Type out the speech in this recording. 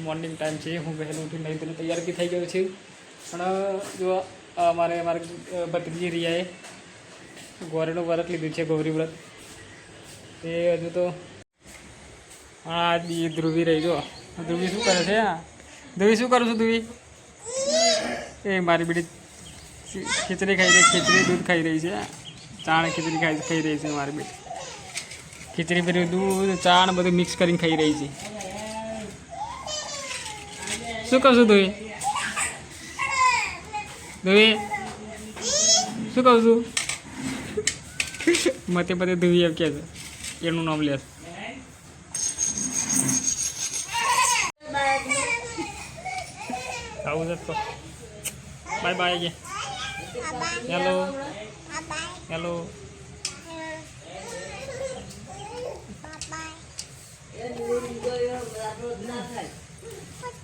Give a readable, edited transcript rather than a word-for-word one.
Morning time છે. હું વહેલું ઉઠીને નહીં તો તૈયાર બી થઈ ગયો છું. પણ જો મારે ભત્રીજી રિયાએ ગોરેનું વ્રત લીધું છે, ગૌરી વ્રત. તે હજુ તો હા ધ્રુવી રહી. જો ધ્રુવી શું કરે છે? ધ્રુવી શું કરું છું? ધ્રુવી એ મારી બેટી ખીચડી ખાઈ રહી, ખીચડી દૂધ ખાઈ રહી છે. ચાણ ખીચડી ખાઈ રહી છે મારી બેટી. ખીચડી પર દૂધ ચાણ બધું મિક્સ કરીને ખાઈ રહી છે. શું કહું છું ધ્રુવી? ધ્રુવી શું કહું છું? મતે પતે ધ્રુવી એમ કે છે, એનું નામ લે. આવું છે તો બાય બાય કે હેલો હેલો. Bye bye.